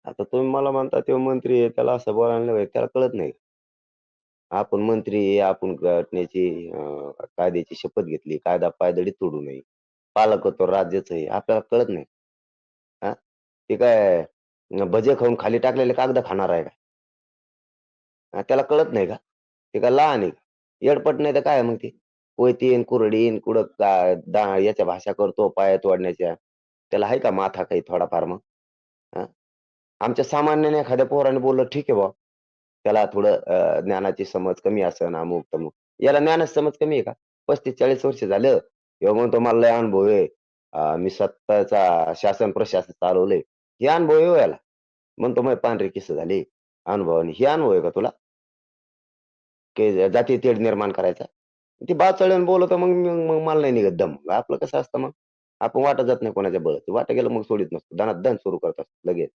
आता तुम्ही मला म्हणता तो मंत्री आहे, त्याला असं बोलायला नाही पाहिजे. त्याला कळत नाही. आपण मंत्री आहे, आपण घटनेची कायद्याची शपथ घेतली. कायदा पायदळी तोडू नये. पालकत्व राज्याचं आहे. आपल्याला कळत नाही. हां, ते काय भजे खाऊन खाली टाकलेले कागद खाणार आहे का? त्याला कळत नाही का? ते काय लहान आहे का? येडपट नाही तर काय आहे मग ते? कोयतीन, कुऱ्हाडीन, कुठं याच्या भाषा करतो पाया तोडण्याच्या. त्याला आहे का माथा काही थोडाफार मग? हां? आमच्या सामान्याने एखाद्या पोराने बोललं ठीक आहे बुवा. त्याला थोडं ज्ञानाची समज कमी असेल अमुक-तमुक. याला ज्ञानाची समज कमी आहे का? 35-40 वर्ष झालं. ह्यो म्हणतो मला लय अनुभव आहे. मी स्वतःचा शासन-प्रशासन चालवलंय. हे अनुभव आहे हो याला. म्हणतो मग पांढरी केस झाली अनुभवाने. हे अनुभव आहे का तुला? की जातीय तेढ निर्माण करायचा? ती बाचळ्यानं बोलवतो मग मग मला नाही निघत दम. आपलं कसं असतं मग? आपण वाटत जात नाही कोणाच्या बळात. वाटं गेलं मग सोडीत नसतो. दणादण सुरू करत असतो लगेच.